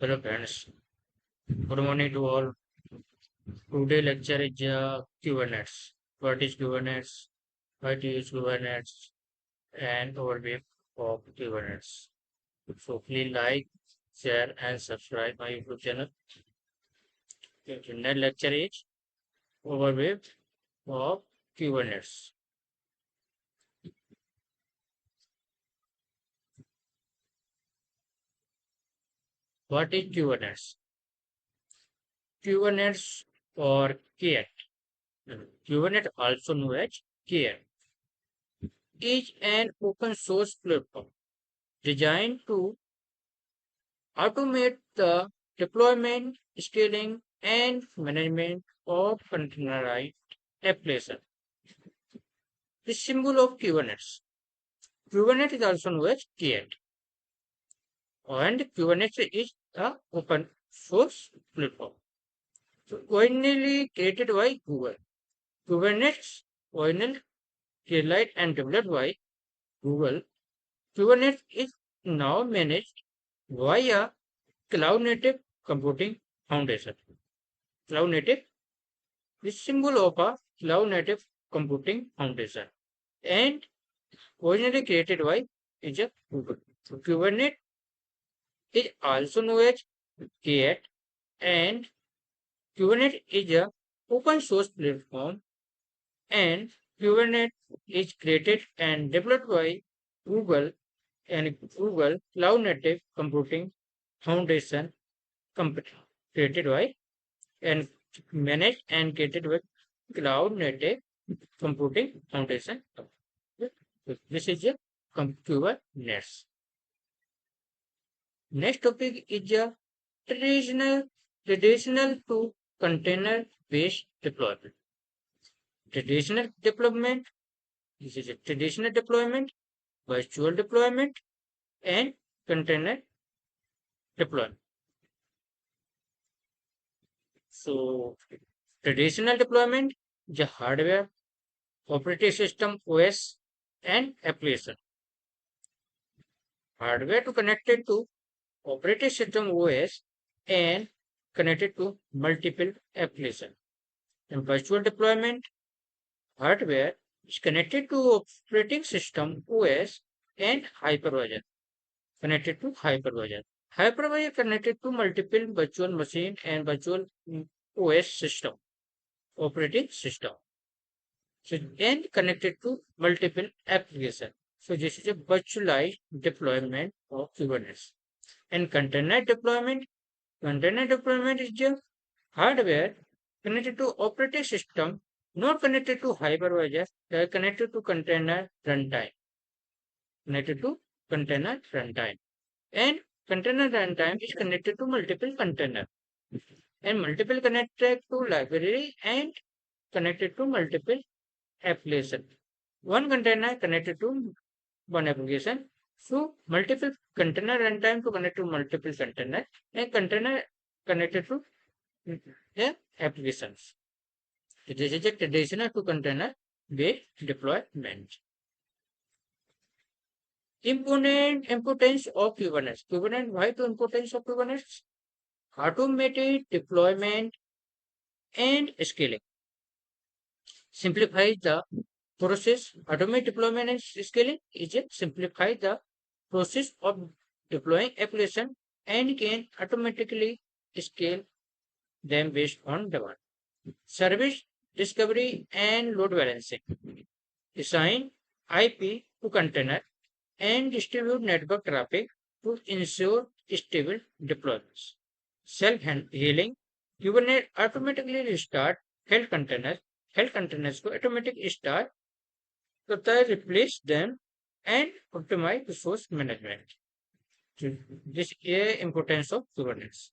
Hello friends, good morning to all. Today lecture is Kubernetes. What is Kubernetes? What is Kubernetes? And overview of Kubernetes. So please like, share and subscribe my YouTube channel. Today's lecture is overview of Kubernetes. What is Kubernetes? Kubernetes or KAT. Kubernetes also known as KAT is an open source platform designed to automate the deployment, scaling, and management of containerized applications. The symbol of Kubernetes. Kubernetes is also known as KAT, and Kubernetes is the open source platform. So, originally created by Google. Kubernetes, originally created and developed by Google. Kubernetes is now managed via Cloud Native Computing Foundation. Cloud Native the symbol of a cloud native computing foundation and originally created by is a Google. So Kubernetes is also known as KAT and Kubernetes is a open source platform and Kubernetes is created and developed by Google and Google Cloud Native Computing Foundation company created by and managed and created by Cloud Native Computing Foundation. This is a Kubernetes. Next topic is a traditional traditional to container based deployment. Traditional deployment. This is a traditional deployment, virtual deployment, and container deployment. So traditional deployment is a hardware, operating system, OS, and application. Hardware to connected to operating system OS and connected to multiple applications. In virtual deployment, hardware is connected to operating system OS and hypervisor connected to hypervisor. Hypervisor connected to multiple virtual machine and virtual OS system, operating system. So and connected to multiple applications. So this is a virtualized deployment of Kubernetes. And container deployment is the hardware connected to operating system, not connected to hypervisor, they are connected to container runtime. Connected to container runtime. And container runtime is connected to multiple container. And multiple connected to library and connected to multiple application. One container connected to one application. So multiple container runtime to connect to multiple container and container connected to the applications. This is a traditional to container based deployment. Importance of Kubernetes. Kubernetes, why the importance of Kubernetes? Automated deployment and scaling. Simplify the process. Automated deployment and scaling is a simplify the process of deploying application and can automatically scale them based on demand. Service discovery and load balancing. Assign IP to container and distribute network traffic to ensure stable deployments. Self-healing. Kubernetes automatically restart held containers. Held containers को automatic start करता है, replace them and optimize resource management. So this is importance of Kubernetes.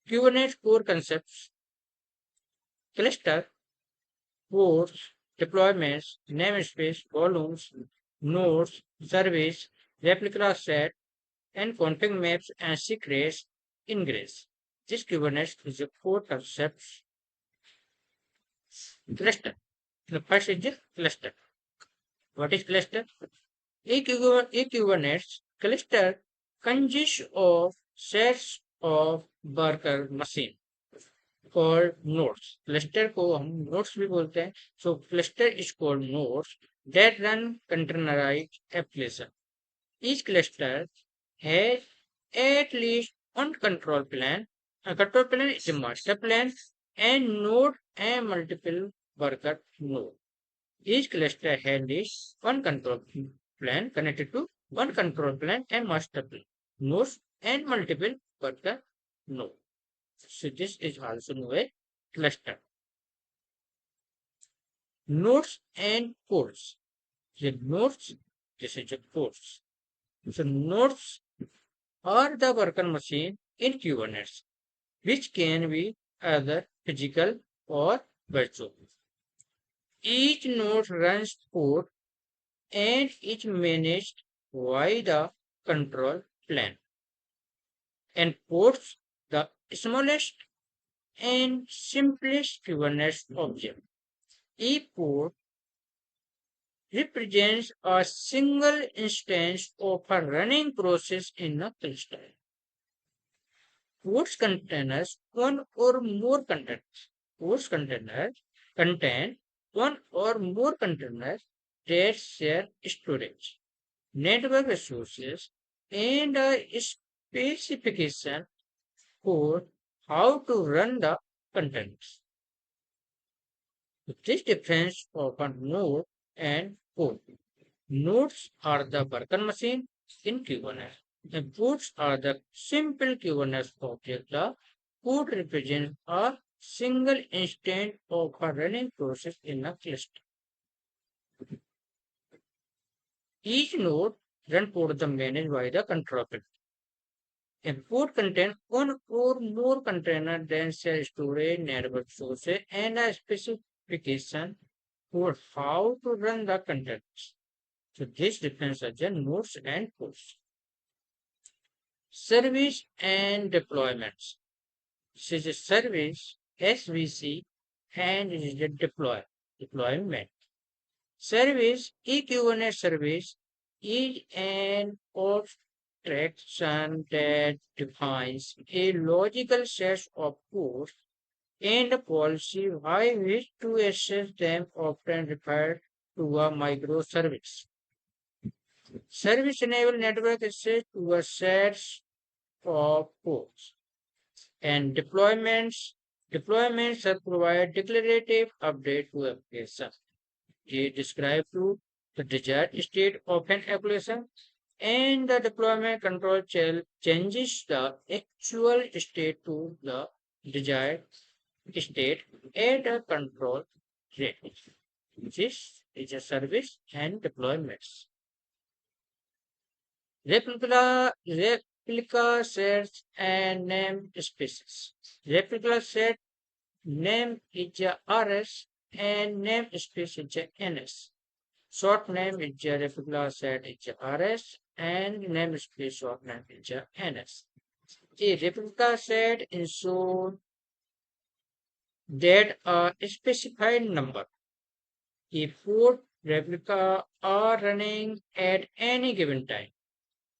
Kubernetes core concepts: cluster, ports, deployments, namespace, volumes, nodes, service, replica set, and config maps and secrets ingress. This Kubernetes is a core concepts cluster. The first is the cluster. What is cluster? A Kubernetes cluster consists of sets of worker machine called nodes. Cluster को हम nodes भी बोलते हैं. So cluster is called nodes that run containerized application. Each cluster has at least one control plane. A control plane is a master plane and node and multiple worker node. Each cluster has at least one control plane connected to one control plane and master plane, nodes and multiple worker node. So this is also known as cluster. Nodes and ports. The nodes, this is the ports. So nodes are the worker machine in Kubernetes, which can be either physical or virtual. Each node runs code and is managed by the control plane and ports the smallest and simplest Kubernetes object. Each port represents a single instance of a running process in a cluster. Ports containers one or more containers. Ports containers contain one or more containers that share storage, network resources, and a specification for how to run the containers. This difference of a node and port. Nodes are the worker machine in Kubernetes. And ports are the simple Kubernetes object. The port represents a single instance of a running process in a cluster. Each node run port is managed by the control plane. A port contains one or more container then share storage, network sources, and a specification for how to run the containers. So this depends on the nodes and ports. Service and deployments. This is a service, SVC, and this is the deployment. Service, equivalent service, is an abstraction that defines a logical set of codes and a policy by which to access them, often referred to a microservice. Service enable network access to a set of codes and deployments that provide declarative update to application. They describe to the desired state of an application and the deployment control changes the actual state to the desired state at a control rate. This is a service and deployments. Replica sets and name species. Replica set name is a RS and name space is a NS. Short name is a replica set is a RS and name space short name is a NS. A replica set ensures that a specified number if four replica are running at any given time.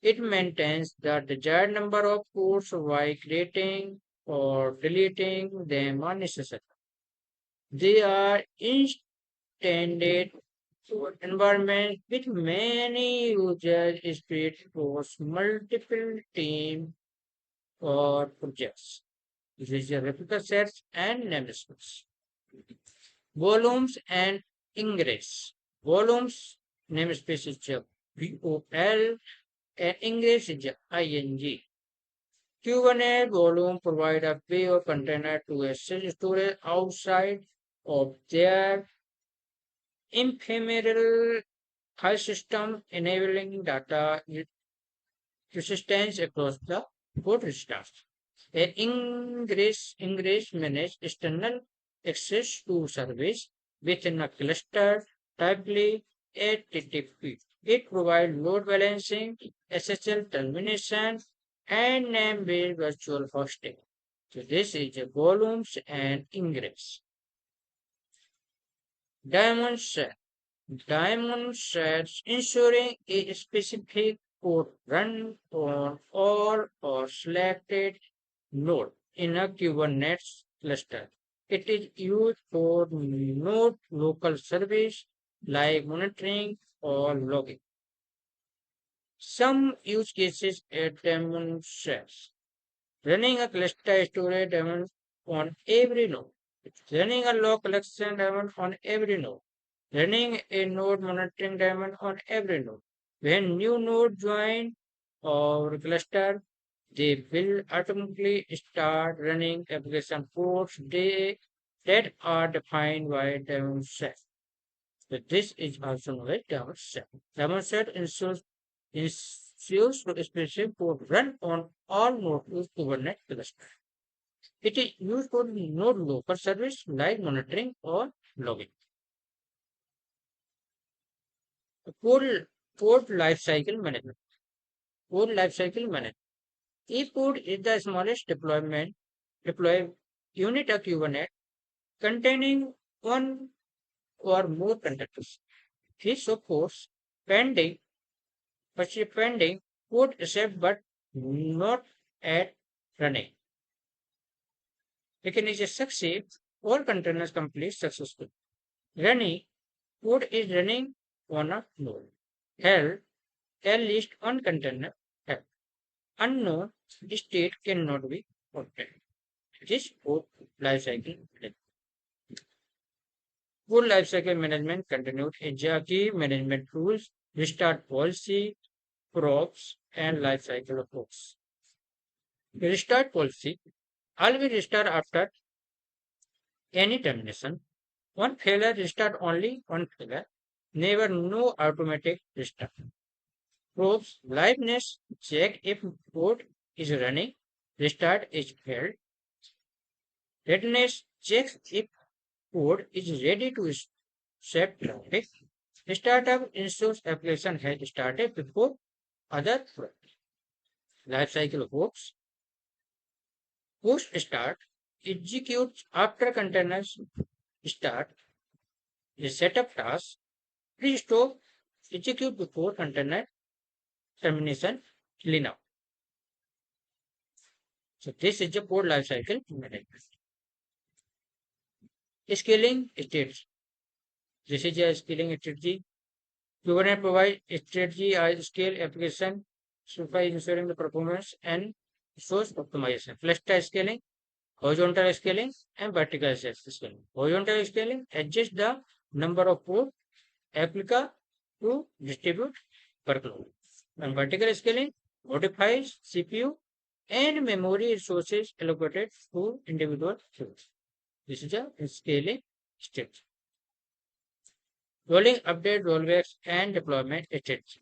It maintains the desired number of ports by creating or deleting them unnecessarily. They are intended for environments with many users spread across multiple teams or projects. This is a replica sets and namespace. Volumes and ingress. Volumes namespace is a VOL and ingress is a ING. Kubernetes volume provide a way or container to access storage outside of their ephemeral file system, enabling data resistance across the code systems. An ingress manage external access to service within a cluster, typically HTTP. It provides load balancing, SSL termination, and name-based virtual hosting. So this is a volumes and ingress. Diamond set. Diamond sets ensuring a specific could run on all or selected node in a Kubernetes cluster. It is used for node local service like monitoring or logging. Some use cases demonstrates running a cluster storage daemon on every node, running a log collection daemon on every node, running a node monitoring daemon on every node. When new node join or cluster, they will automatically start running application codes that are defined by daemon set. So this is also known as daemon set. Daemon set ensures to specific code run on all nodes of Kubernetes cluster. It is used for node local service like monitoring or logging. Code, code lifecycle management. Code lifecycle management. If code is the smallest deploy unit of Kubernetes containing one or more containers. This supports pending, pending code saved but not at running. It is a succeed, all containers complete successfully. Running code is running on a node. Held at least one container held. Unknown state cannot be obtained. This code lifecycle management. Code lifecycle management continued in key management tools, restart policy, props, and lifecycle approach. Restart policy always restart after any termination. One failure restart only one failure. Never no automatic restart. Props liveness check if code is running. Restart is failed. Readiness checks if code is ready to set traffic. Startup ensures application has started before other lifecycle hooks. Post start executes after containers start. The setup task restore execute before container termination cleanup. So this is the code lifecycle management. Scaling states. This is a scaling strategy. Kubernetes provides strategy as scale application so by ensuring the performance and source optimization. Cluster scaling, horizontal scaling, and vertical scaling. Horizontal scaling adjusts the number of port applica to distribute workload. And vertical scaling modifies CPU and memory resources allocated to individual fields. This is a scaling step. Rolling update, rollbacks, and deployment strategy.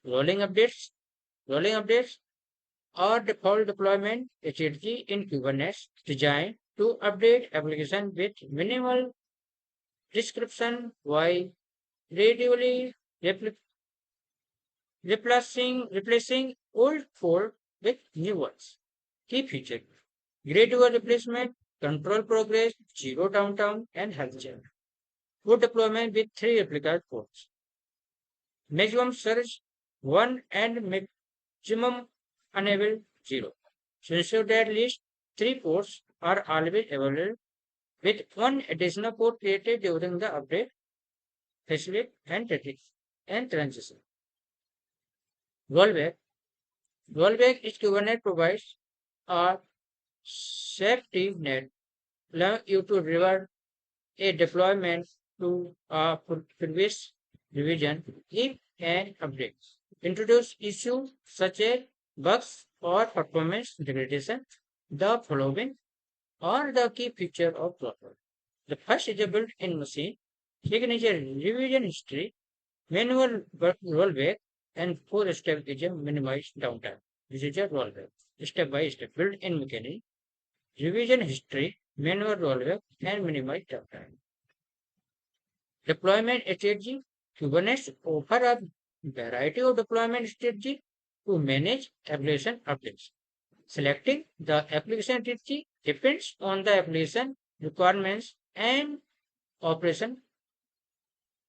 Rolling updates. Rolling updates are default deployment strategy in Kubernetes designed to update application with minimal description while gradually replacing old code with new ones. Key feature. Gradual replacement, control progress, zero downtime, and health check. Code deployment with 3 replica ports. Maximum surge 1 and maximum enable 0. So ensure that at least 3 ports are always available with one additional port created during the update, facilitate, and transition. Rollback. Rollback is Kubernetes provides a safety net, allowing you to revert a deployment to a previous revision if an update introduce issues such as bugs or performance degradation. The following are the key feature of Cloudflare. The first is a built-in machine. Second is a revision history, manual rollback, and fourth step is a minimized downtime. This is a rollback, step by step, built-in mechanism, revision history, manual rollback, and minimized downtime. Deployment strategy. Kubernetes offer a variety of deployment strategy to manage application updates. Selecting the application strategy depends on the application requirements and operation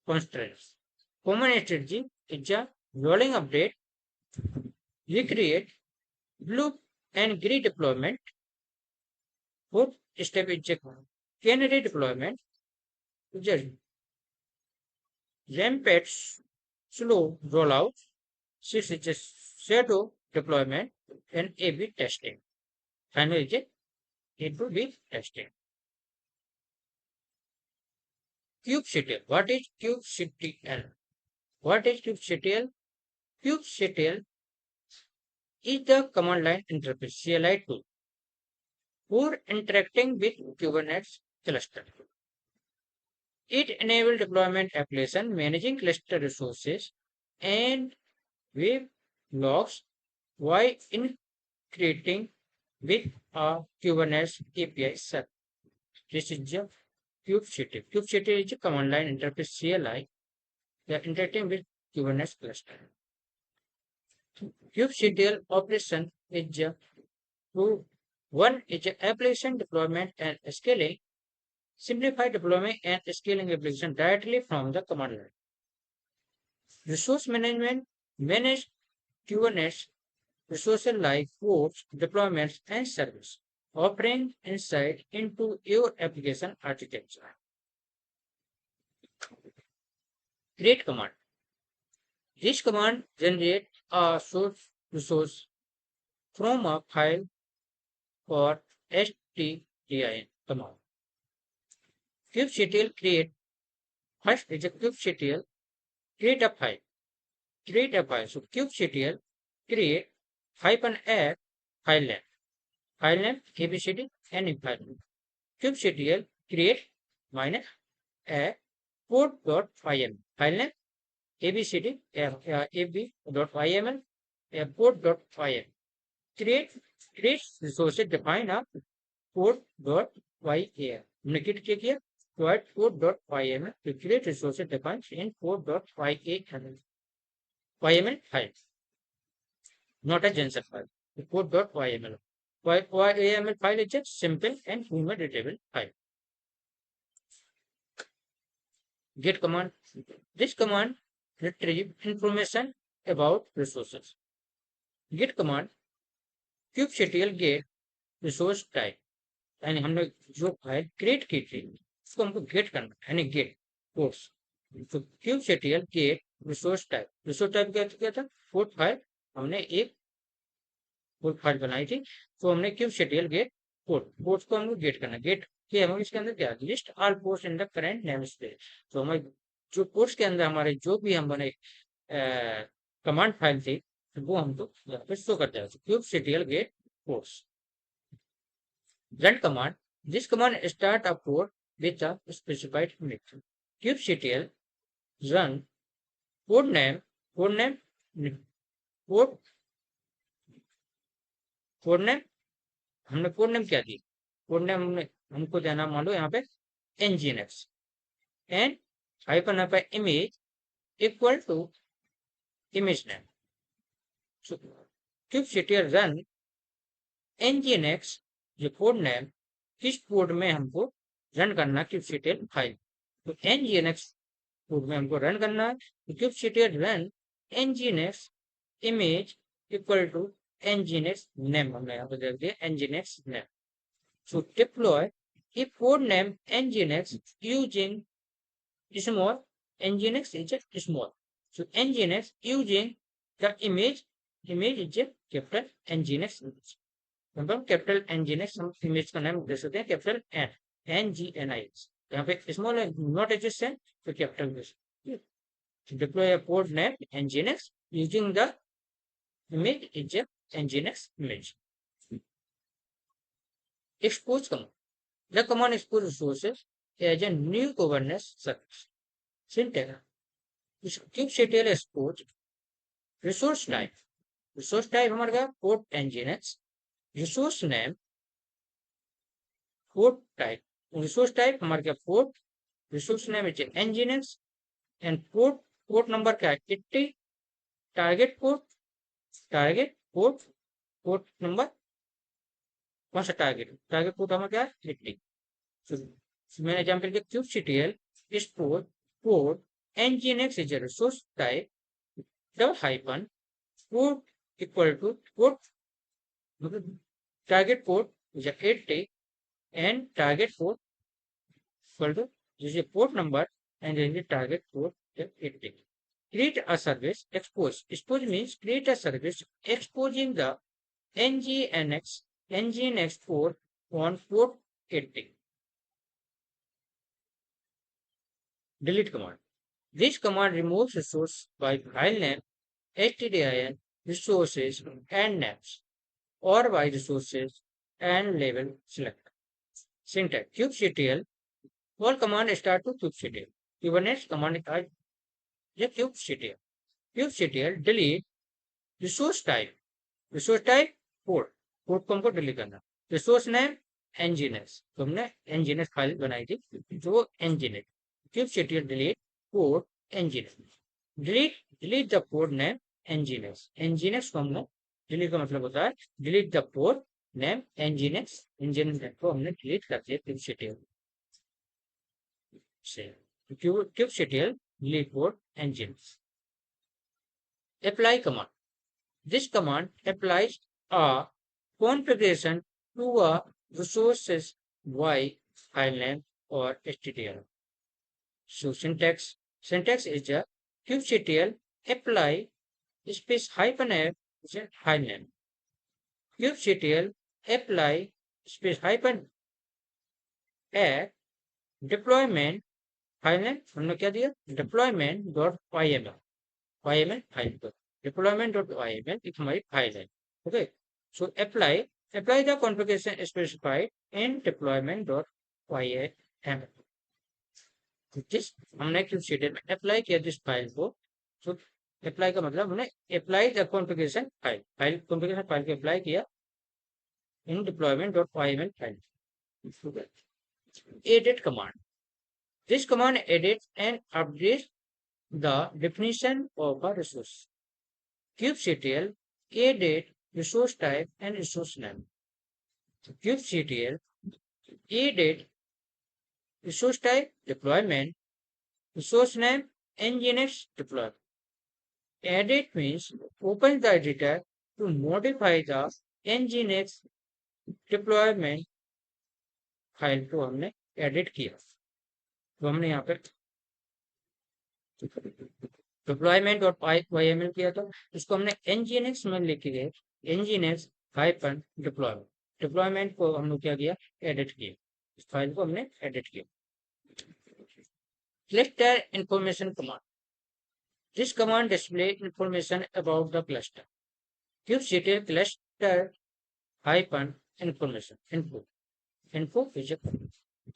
constraints. Common strategy is a rolling update We create blue and green deployment. Fourth step is a canary deployment. Just rampant slow rollout. Six is a shadow deployment and A/B testing. Finally, is a A/B testing. kubectl. What is kubectl? What is kubectl? kubectl is the command line interface CLI tool for interacting with Kubernetes cluster. It enables deployment application managing cluster resources and web logs while integrating with a Kubernetes API server. This is the kubectl. kubectl is a command line interface CLI that interacting with Kubernetes cluster. kubectl operation is a two. One is application deployment and scaling. Simplify deployment and scaling application directly from the command line. Resource management. Manage Kubernetes resources like ports, deployments, and service, offering insight into your application architecture. Create command. This command generates a source resource from a file or stdin command. kubectl create. First is a kubectl create a file. Create a file. So kubectl create -f file name. File name abcd any file name. kubectl create minus a code.yml. File name abcd ab.yml code.yml. Create resources define a code.yml. हमने kit क्या किया code.yml to create resources defined in code.yml. YML file, not a JSON file. The code.yml. YAML file is a simple and human readable file. Get command. This command retrieves information about resources. Get command kubectl get resource type. यानी हमने जो file create की थी उसको हमको gate करना है यानी गेट कोर्स तो kubectl गेट रिसोर्स टाइप क्या था कोड फाइल हमने एक कोड फाइल बनाई थी तो हमने kubectl गेट कोड्स को हमको गेट करना गेट के हम इसके अंदर क्या list all post in the current name space तो हमारे जो कोड्स के अंदर हमारे जो भी हम बने कमांड फाइल थी वो हमको यहाँ पे शो कर जाएगा kubectl get pods run command. This command start a code with a specified method. kubectl run code name code name हमने कोड नेम क्या दी कोड नेम हमको देना मान लो यहाँ पे nginx and -hyphen image equal to image name. So kubectl run nginx जो code name किस code में हमको रन करना kubectl फाइल तो nginx कोड में हमको रन करना है तो kubectl run nginx image equal to nginx name हमने यहाँ पे दे दिया nginx name so deploy if code name nginx using small nginx is a small so nginx using the image is a capital nginx image मतलब capital nginx हम image का नाम दे सकते हैं कैपिटल एन nginx यहाँ पे स्मॉल है not adjacent तो capital deploy a code name nginx using the image is a nginx image. Expose command. The command expose resources as a new Kubernetes service. Syntax. kubectl expose resource type. Resource type हमारे क्या code nginx. Resource name code type resource type हमारे क्या code resource name is nginx and port number क्या है 80 target port number कौन सा target port हमारा क्या है 80 so मैंने एग्जांपल के kubectl export port nginx is a resource type double hyphen port equal to port target port is a 80 and target port equal to this is a port number and then the target port is 80. Create a service expose. Expose means create a service exposing the nginx port on port 80. Delete command. This command removes resource by file name, stdin, resources and names, or by resources and label select. Syntax kubectl. All command start to kubectl. Kubernetes command is the kubectl. kubectl delete resource type. Resource type port port को हमको delete करना resource name एनजीएनएस तो हमने एनजीएनएस file बनाई थी जो nginx kubectl delete port nginx delete delete the port name nginx nginx को हमने डिलीट का मतलब होता है delete the port name nginx nginx को हमने डिलीट कर दिया kubectl से kubectl delete port nginx apply command This command applies a configuration to a resource's y file name or stdr. So syntax is a kubectl apply space hyphen f is a file name. kubectl apply space hyphen f deployment file name हमने क्या दिया deployment.yml yml file पर deployment.yml एक हमारी file है okay so apply the configuration specified in deployment.yml जिस हमने kubectl में अप्लाई किया जिस फाइल को तो अप्लाई का मतलब हमने apply the configuration file configuration file को अप्लाई किया इन deployment.yml file edit command this command edits and updates the definition of a resource kubectl edit resource type and resource name. kubectl edit resource type deployment resource name nginx deployment. Edit means open the editor to modify the nginx deployment file को हमने edit किया तो हमने यहाँ पे deployment और yml किया था उसको हमने nginx में लेके गए nginx हाइपन डिप्लॉयमेंट डिप्लॉयमेंट को हमने क्या किया एडिट किया इस फाइल को हमने एडिट किया cluster information command this command display information about the cluster kubectl cluster hyphen information info is a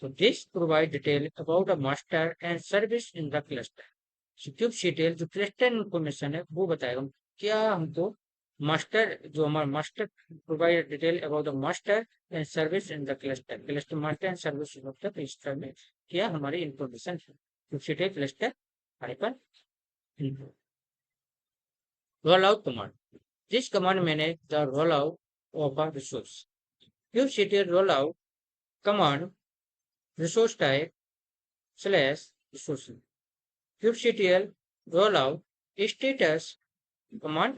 so this provide detail about a master and service in the cluster kubectl जो cluster information है वो बताएगा क्या हमको master जो हमारा master provide detail about the master and service in the cluster master and service in the cluster में क्या हमारी इंफॉर्मेशन है kubectl cluster hyper info rollout command this command manage the rollout of a resource kubectl rollout command resource type / resource kubectl rollout status command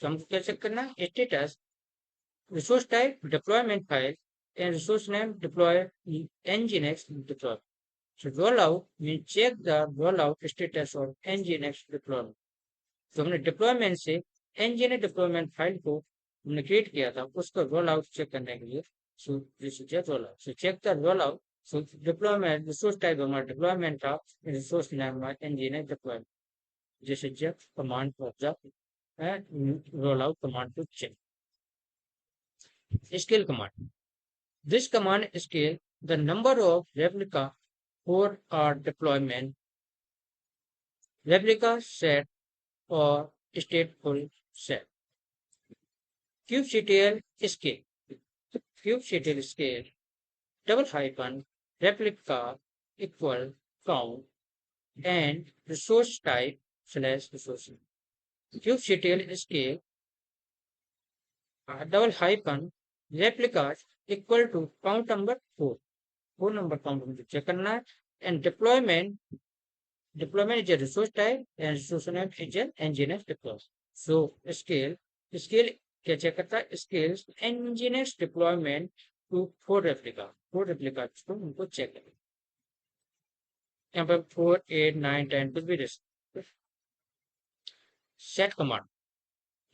हमको क्या check करना है status resource type deployment file and resource name deploy nginx deploy so rollout means check the rollout status of nginx deployment तो हमने deployment से nginx deployment file को हमने create किया था उसका rollout चेक करने के लिए so this is a rollout so check the rollout so deployment resource type हमारा deployment था resource name हमारा nginx deployment this is a command for the rollout command to check scale command this command scale the number of replica for our deployment replica set or stateful set kubectl scale double hyphen replica equal count and resource type / resource kubectl scale double hyphen replicas equal to count number 4 number count मुझे check करना है and deployment is a resource type and resource name is an nginx deploy So scale क्या check करता है? scales nginx deployment to 4 replica को उनको check करें। यहाँ पर 4, 8, 9, 10 कुछ भी दे सकते हैं। set command,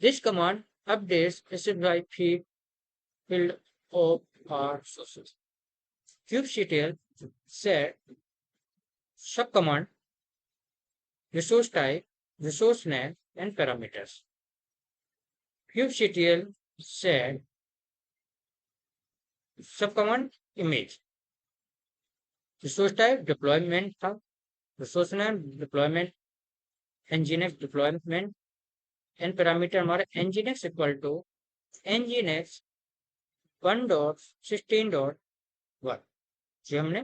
this command updates specify field of our sources। kubectl set subcommand resource type, resource name and parameters। kubectl set subcommand image, resource type deployment था, resource name deployment, nginx deployment and parameter हमारा nginx equal to nginx 1.16.1 जो हमने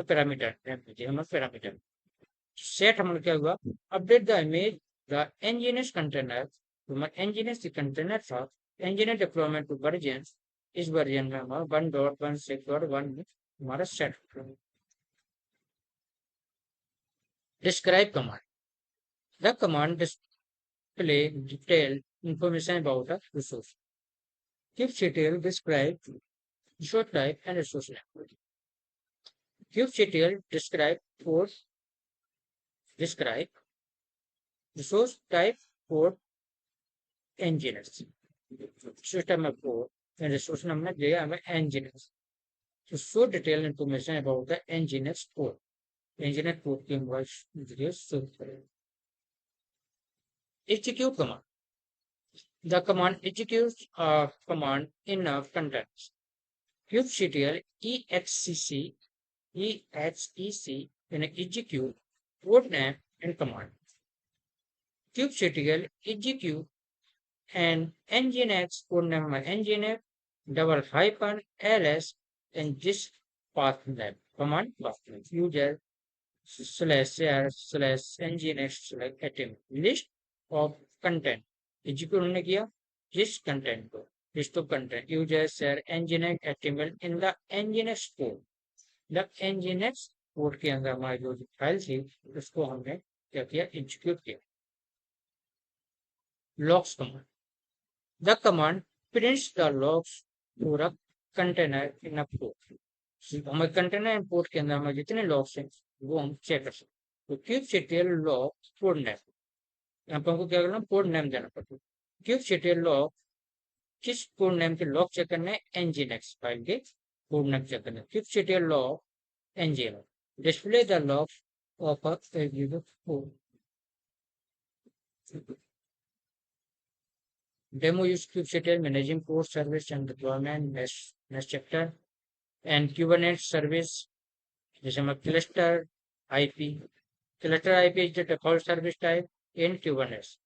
parameter set हमारा क्या हुआ? Update the image the nginx container, हमारा nginx container था, nginx deployment to version, इस वर्जन में हमारा 1.16.1 में हमारा set. Describe command, the command display detailed information about a resource. kubectl describe resource type and resource name। kubectl describe resource type for nginx, system of code and resource number दिया हमें nginx। to show detailed information about the nginx code, nginx code की invoice video show करें। execute command, the command executes a command in a context। kubectl exec and execute code name and command। kubectl execute and nginx code name nginx double hyphen ls and this path name command path name user slash share slash nginx slash atom list of content execute होने किया जिस content को list of content user share nginx html in the nginx code, the nginx code के अंदर हमारी जो file थी उसको हमने क्या किया? एग्जीक्यूट किया। Logs command, the command prints the logs for a container in a port. हमारे कंटेनर इंपोर्ट के अंदर हमारे जितने लॉग्स हैं वो हम चेक कर सकते हैं। तो kubectl log पोर्ट नेम, यहाँ पर हमको क्या करना? पोर्ट नेम देना पड़ता है। kubectl log किस पोर्ट नेम के लॉग चेक करना है? nginx फाइल के पोर्ट नेम चेक करना है। kubectl log nginx display the log of a port। Demo use kubectl managing port service and deployment mesh chapter and Kubernetes service जैसे हमारा cluster IP is the default service type in Kubernetes।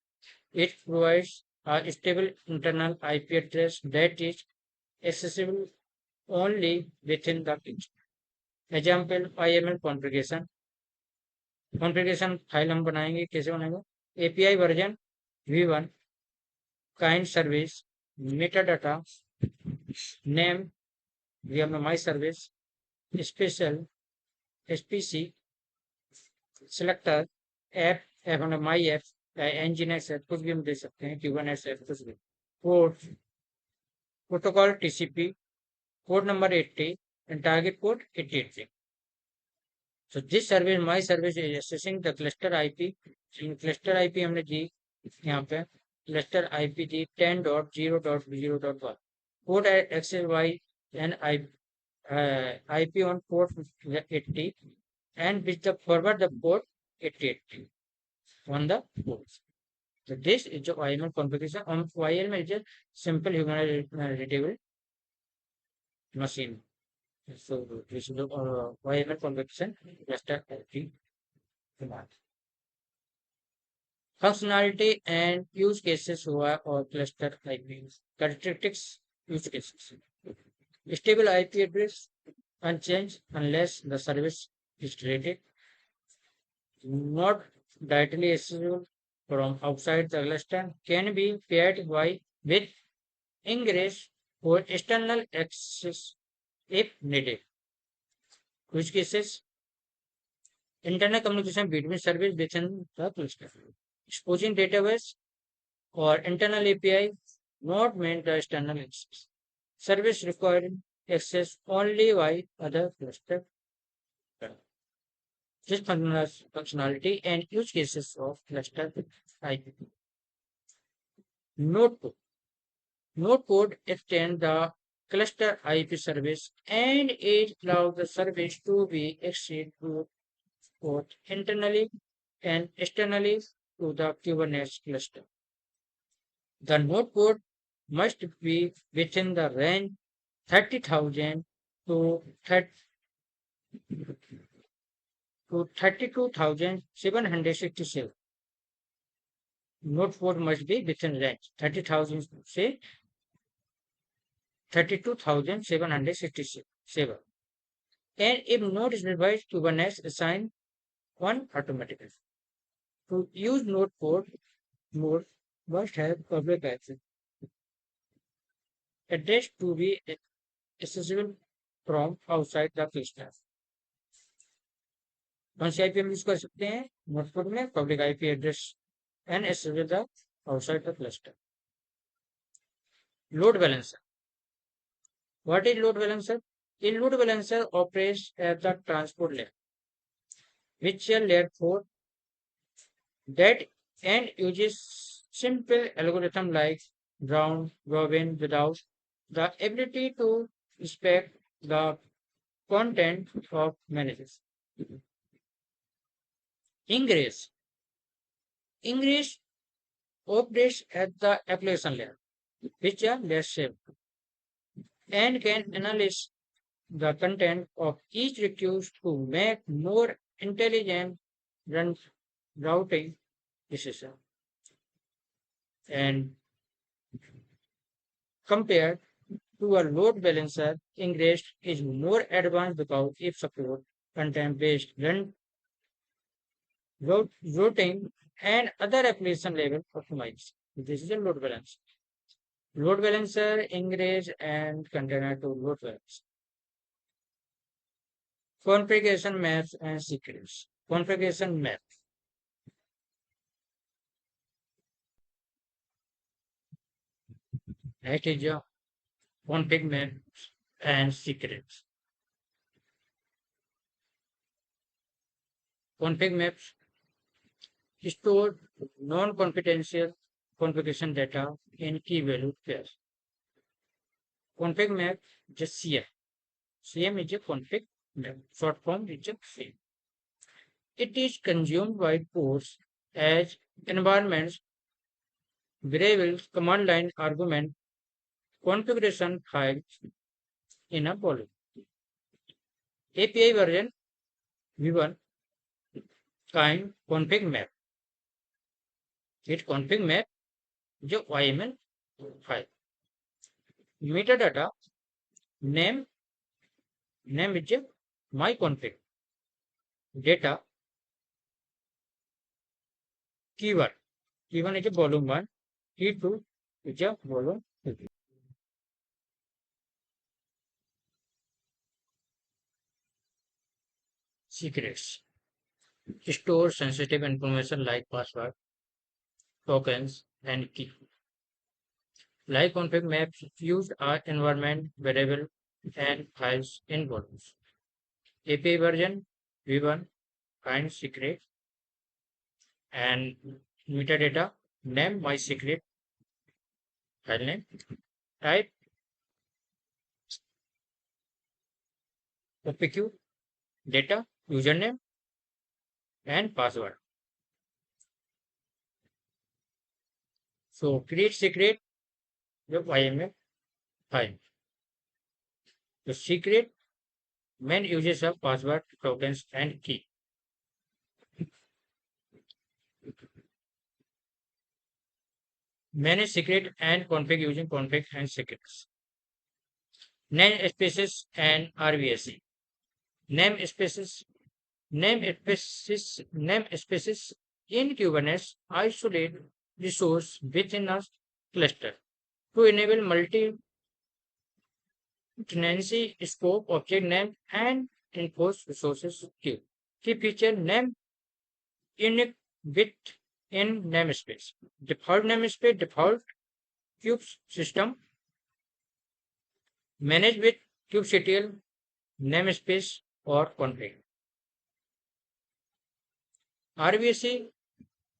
It provides a stable internal IP address that is accessible only within the cluster। Example YML configuration file हम बनाएंगे, कैसे बनाएंगे? API version v1 kind service metadata name we have my service special spc selector app हमने my app nginx है, कुछ भी हम दे सकते हैं, kubernetes है, कुछ भी। Port protocol TCP port number 80 and target port 8080। so this service my service is accessing the cluster IP। cluster IP हमने दी यहाँ पे cluster IP the 10.0.0.1 port access by an IP on port 80 and with the forward the port 8080 on the ports। so this is the YML configuration on YML is a simple human readable machine। so this is the YML configuration cluster IP command। functionality and use cases हुआ और cluster IP characteristics use cases। stable IP address unchanged unless the service is rated, not directly accessible from outside the cluster, can be paired with ingress for external access if needed। use cases internal communication between service within the cluster। exposing database or internal API, not meant the external access. Service requiring access only by other cluster. This functionality and use cases of cluster IP. Node code. Node code extend the cluster IP service and it allows the service to be accessed to both internally and externally to the Kubernetes cluster. The node code must be within the range 30,000 to 32,767. Node code must be within range 30,000 say 32,767. And if node is revised, Kubernetes assign one automatically. To use node code, node must have public access. Address to be accessible from outside the cluster. कौन सी IP हम use कर सकते हैं node code में public IP address and accessible the outside the cluster. Load balancer. What is load balancer? A load balancer operates at the transport layer, which is layer 4 that and uses simple algorithm like round robin without the ability to inspect the content of messages. Ingress. Ingress operates at the application layer, which is layer 7, and can analyze the content of each request to make more intelligent run routing decision. And compared to a load balancer, Ingress is more advanced because it supports content-based run routing and other application level optimization. This is a load balancer. Load balancer, Ingress, and container to load balancer. Configuration maps and secrets. Configuration map. That is your config maps and secrets. Config maps store non-confidential configuration data in key value pairs. Config map just CM. CM is a config map. Short form is a CM. It is consumed by ports as environments, variables, command line argument, configuration files in a volume. API version V1 kind config map. It config map जो YML file. Metadata name is my config. Data keyword. Keyword is a volume 1. Key2 is a volume 2. Secrets. Store sensitive information like password, tokens, and key. Like config maps used are environment, variable, and files in volumes. API version V1 kind secret and metadata name my secret file name type OPQ data username and password. So create secret the YML file. The secret main uses of password, tokens, and key. Manage secret and config using config and secrets. Name spaces and RVSE. Name spaces. Name spaces in Kubernetes isolate resource within a cluster to enable multi-tenancy scope object name and enforce resources queue. Key feature name unique with in namespace. Default namespace, default kube system, manage with kubectl namespace or config. RBAC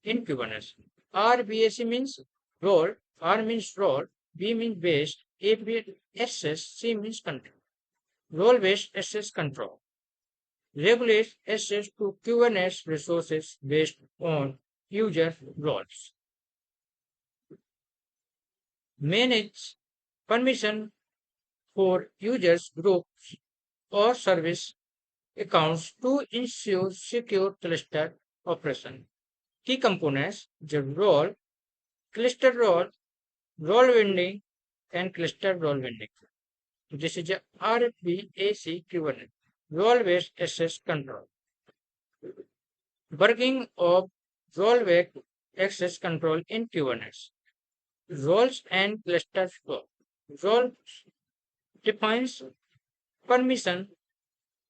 in Kubernetes. RBAC means role, R means role, B means based, A means access, C means control. Role based access control regulates access to Kubernetes resources based on user roles. Manage permission for users, groups, or service accounts to ensure secure cluster operation. Key components: the role, cluster role, role binding, and cluster role binding. This is a RBAC Kubernetes, role-based access control. Working of role-based access control in Kubernetes. Roles and cluster flow. Role defines permission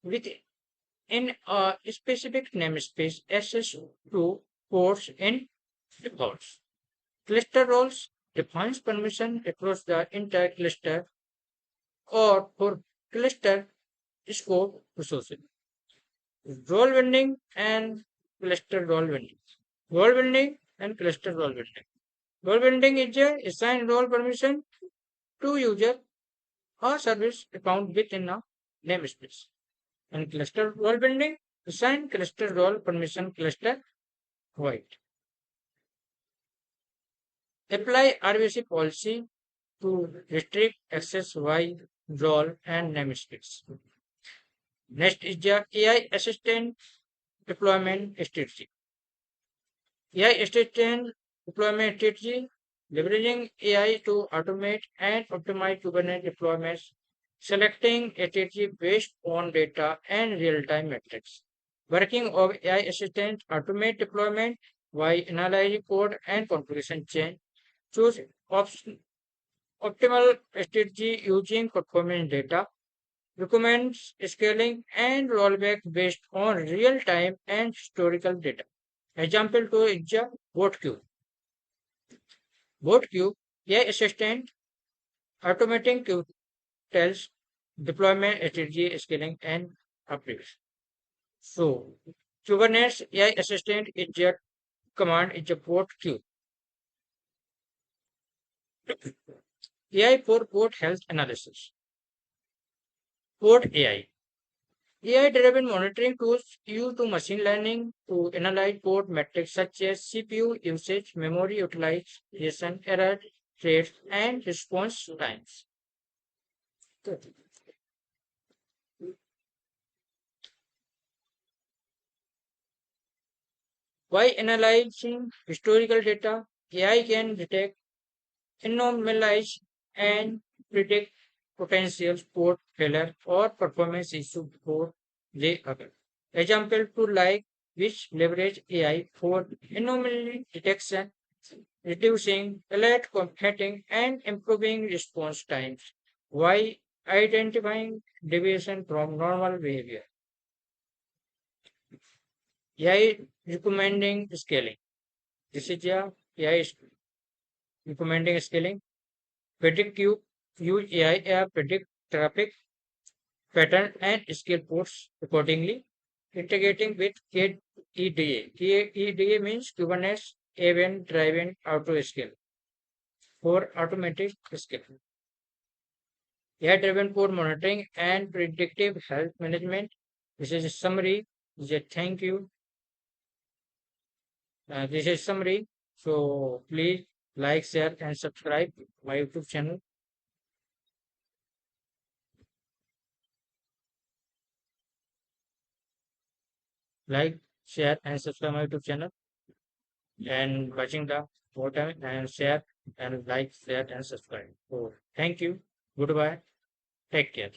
within a specific namespace access to ports and defaults. Cluster roles defines permission across the entire cluster or for cluster scope resources. Role binding and cluster role binding. Role binding and cluster role binding. Role binding is a assigned role permission to user or service account within a namespace. And cluster role binding assign cluster role permission cluster void. Apply RBC policy to restrict access by role and namespace. Next is the AI assistant deployment strategy. AI assistant deployment strategy leveraging AI to automate and optimize Kubernetes deployments, selecting a strategy based on data and real-time metrics. Working of AI assistant automate deployment by analyzing code and configuration change. Choose optimal strategy using performance data. Recommends scaling and rollback based on real-time and historical data. Example 2 is the bot queue. Bot queue, AI assistant automating queue tells deployment strategy, scaling, and updates. So, Kubernetes AI assistant is a command is a bot queue. AI for bot health analysis. Bot AI. AI-driven monitoring tools used to machine learning to analyze code metrics such as CPU usage, memory utilization, error rates, and response times. By analyzing historical data, AI can detect anomalies and predict potential code failure or performance issue before they occur. Example to like which leverage AI for anomaly detection, reducing alert computing, and improving response times while identifying deviation from normal behavior. AI recommending scaling. This is a AI recommending scaling. Predict you use AI predict traffic pattern and scale ports accordingly. Integrating with KEDA. KEDA means Kubernetes Event Driven Auto Scale for automatic scale. AI-driven code monitoring and predictive health management. This is a summary. This is a thank you. This is summary. So please like, share, and subscribe my YouTube channel. Like, share, and subscribe my YouTube channel. And watching the more time and share and like, share, and subscribe. So thank you. Goodbye. Take care.